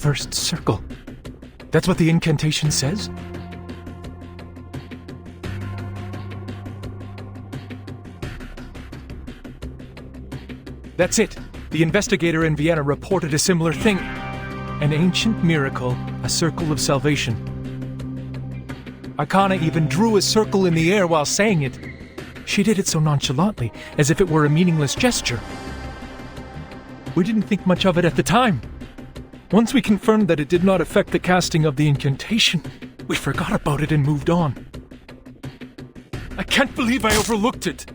first circle. That's what the incantation says? That's it. The investigator in Vienna reported a similar thing. An ancient miracle, a circle of salvation. Akana even drew a circle in the air while saying it. She did it so nonchalantly, as if it were a meaningless gesture. We didn't think much of it at the time. Once we confirmed that it did not affect the casting of the incantation, we forgot about it and moved on. I can't believe I overlooked it.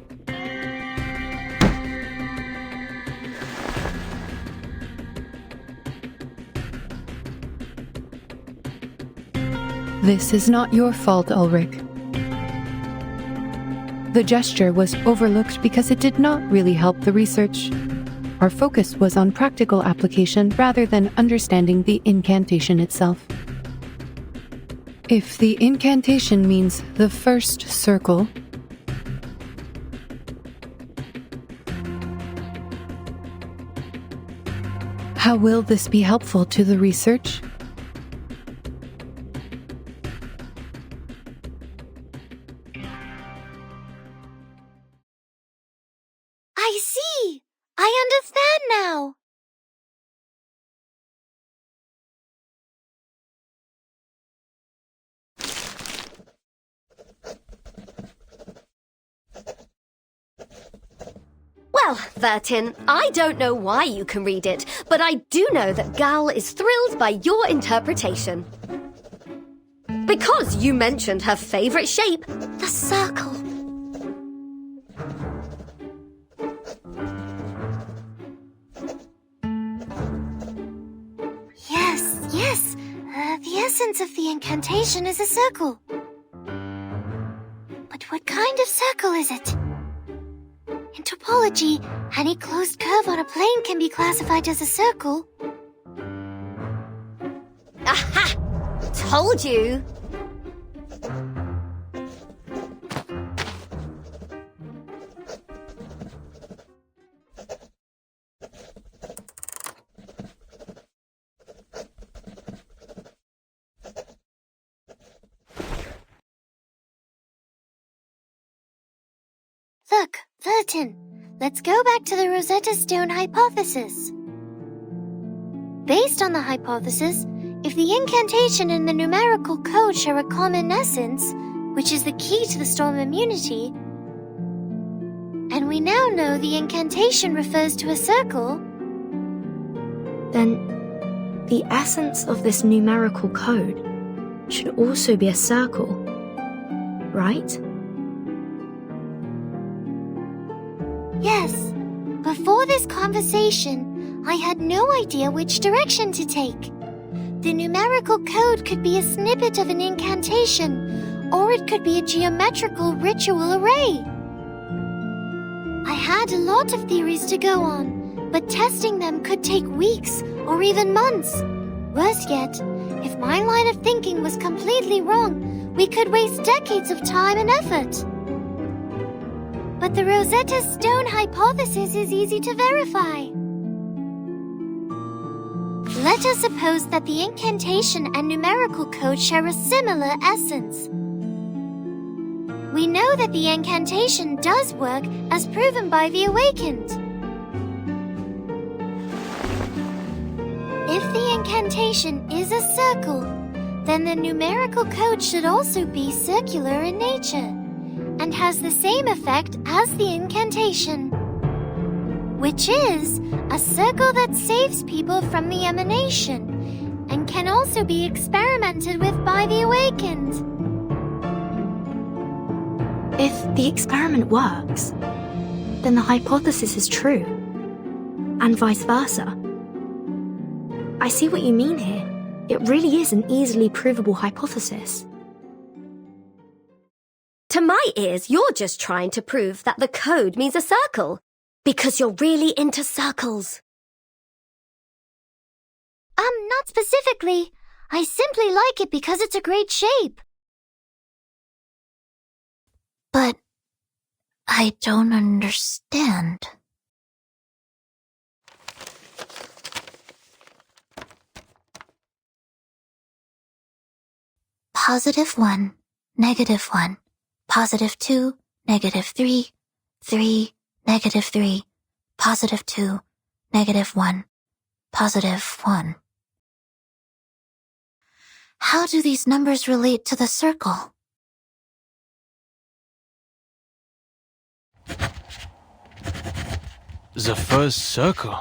This is not your fault, Ulrich. The gesture was overlooked because it did not really help the research. Our focus was on practical application rather than understanding the incantation itself. If the incantation means the first circle, how will this be helpful to the research? I see! I understand now! Well, Vertin, I don't know why you can read it, but I do know that Gal is thrilled by your interpretation. Because you mentioned her favorite shape, the circle. Yes. The essence of the incantation is a circle. But what kind of circle is it? In topology, any closed curve on a plane can be classified as a circle. Aha! Told you! Look, Vertin, let's go back to the Rosetta Stone hypothesis. Based on the hypothesis, if the incantation and the numerical code share a common essence, which is the key to the storm immunity, and we now know the incantation refers to a circle, then the essence of this numerical code should also be a circle, right? Yes. Before this conversation, I had no idea which direction to take. The numerical code could be a snippet of an incantation, or it could be a geometrical ritual array. I had a lot of theories to go on, but testing them could take weeks or even months. Worse yet, if my line of thinking was completely wrong, we could waste decades of time and effort. But the Rosetta Stone hypothesis is easy to verify. Let us suppose that the incantation and numerical code share a similar essence. We know that the incantation does work as proven by the awakened. If the incantation is a circle, then the numerical code should also be circular in nature and has the same effect as the incantation, which is a circle that saves people from the emanation and can also be experimented with by the awakened. If the experiment works, then the hypothesis is true, and vice versa. I see what you mean here. It really is an easily provable hypothesis. To my ears, you're just trying to prove that the code means a circle, because you're really into circles. Not specifically. I simply like it because it's a great shape. But I don't understand. +1, -1, +2, -3, 3, -3, +2, -1, +1. How do these numbers relate to the circle? The first circle.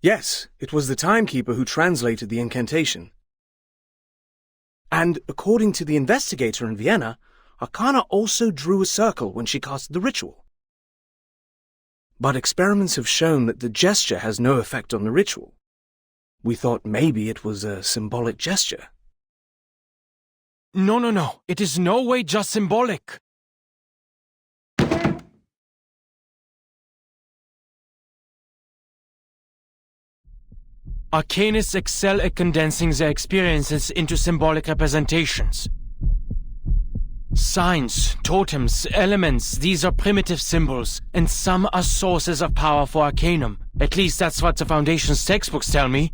Yes, it was the timekeeper who translated the incantation. And according to the investigator in Vienna, Arcana also drew a circle when she cast the ritual. But experiments have shown that the gesture has no effect on the ritual. We thought maybe it was a symbolic gesture. No. It is no way just symbolic. Arcanists excel at condensing their experiences into symbolic representations. Signs, totems, elements, these are primitive symbols, and some are sources of power for Arcanum. At least that's what the Foundation's textbooks tell me.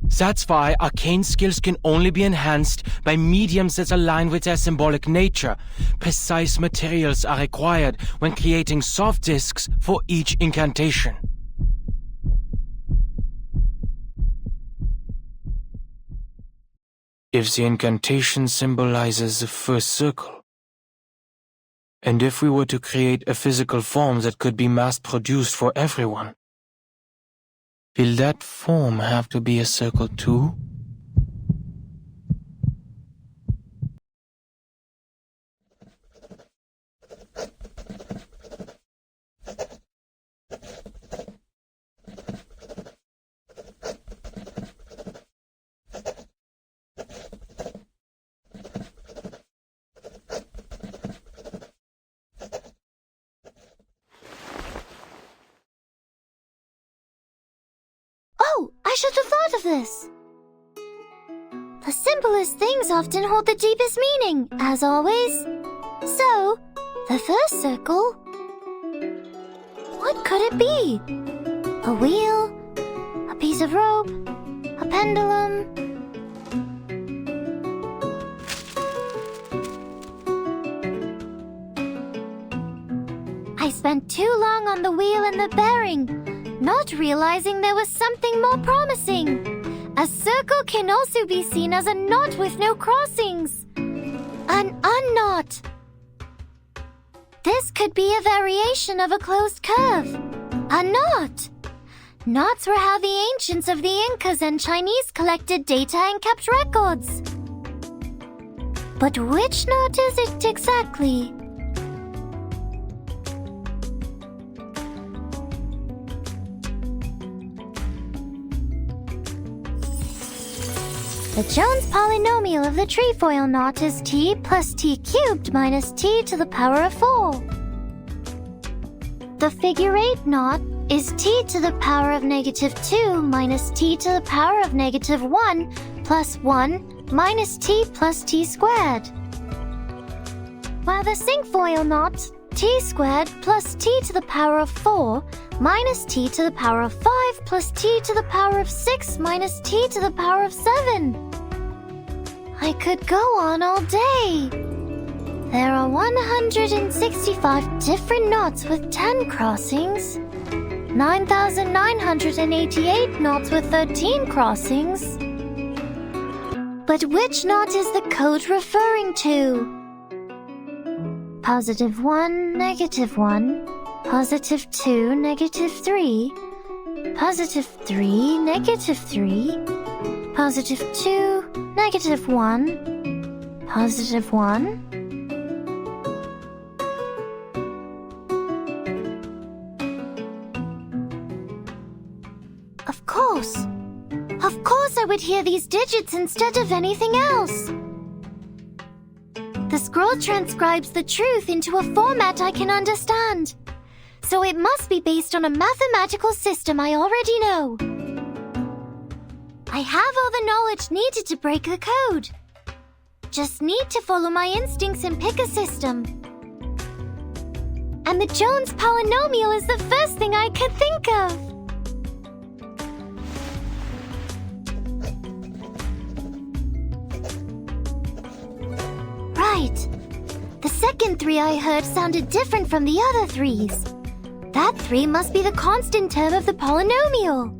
That's why arcane skills can only be enhanced by mediums that align with their symbolic nature. Precise materials are required when creating soft discs for each incantation. If the incantation symbolizes the first circle, and if we were to create a physical form that could be mass-produced for everyone, will that form have to be a circle too? Oh, I should have thought of this. The simplest things often hold the deepest meaning, as always. So, the first circle... What could it be? A wheel? A piece of rope? A pendulum? I spent too long on the wheel and the bearing, not realizing there was something more promising. A circle can also be seen as a knot with no crossings. An unknot. This could be a variation of a closed curve. A knot. Knots were how the ancients of the Incas and Chinese collected data and kept records. But which knot is it exactly? The Jones polynomial of the trefoil knot is t plus t cubed minus t to the power of 4. The figure 8 knot is t to the power of -2 minus t to the power of -1 plus 1 minus t plus t squared. While the cinquefoil knot, t squared plus t to the power of 4 minus t to the power of 5 plus t to the power of 6 minus t to the power of 7. I could go on all day. There are 165 different knots with 10 crossings, 9,988 knots with 13 crossings. But which knot is the code referring to? +1, -1, +2, -3, +3, -3, +2, -1, +1. Of course I would hear these digits instead of anything else. The scroll transcribes the truth into a format I can understand. So it must be based on a mathematical system I already know. I have all the knowledge needed to break the code. just need to follow my instincts and pick a system. And the Jones polynomial is the first thing I could think of. Right. The second 3 I heard sounded different from the other 3s. That 3 must be the constant term of the polynomial.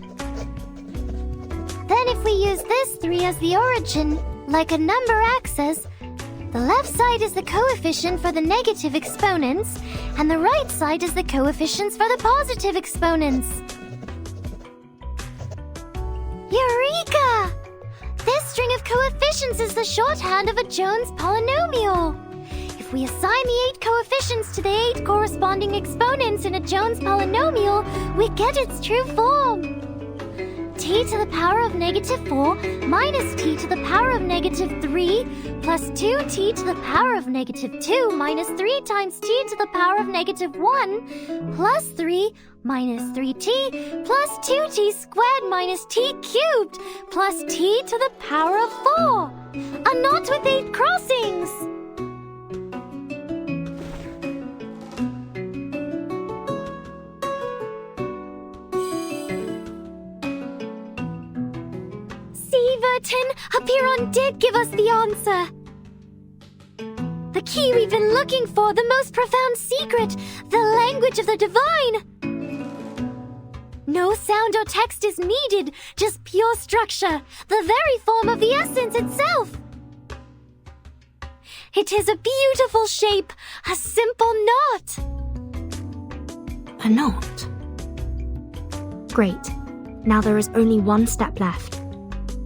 Then if we use this 3 as the origin, like a number axis, the left side is the coefficient for the negative exponents, and the right side is the coefficients for the positive exponents. Eureka! This string of coefficients is the shorthand of a Jones polynomial. If we assign the 8 coefficients to the 8 corresponding exponents in a Jones polynomial, we get its true form. T to the power of -4 minus t to the power of -3 plus 2t to the power of -2 minus 3 times t to the power of -1 plus 3 minus 3t plus 2t squared minus t cubed plus t to the power of 4. A knot with 8 crossings! Vertin, Apiron did give us the answer. The key we've been looking for, the most profound secret, the language of the divine. No sound or text is needed, just pure structure, the very form of the essence itself. It is a beautiful shape, a simple knot. A knot? Great. Now there is only one step left.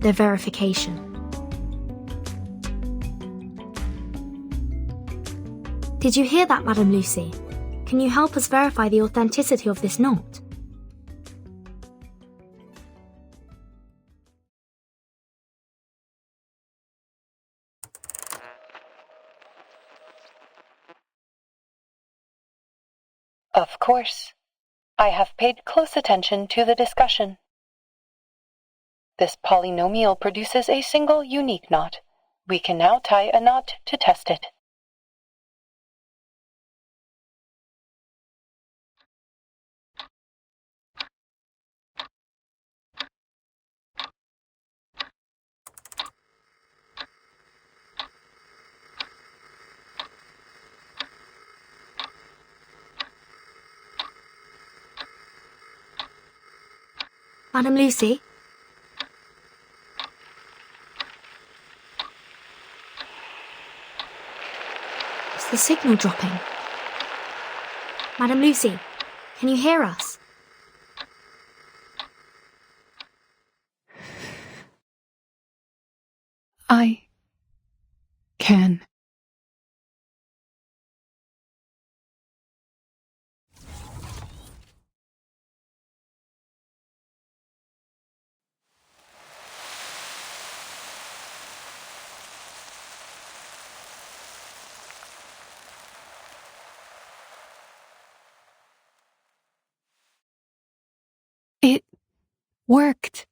The verification. Did you hear that, Madam Lucy? Can you help us verify the authenticity of this knot? Of course. I have paid close attention to the discussion. This polynomial produces a single unique knot. We can now tie a knot to test it. Madam Lucy? The signal dropping. Madam Lucy, can you hear us? I can. It worked.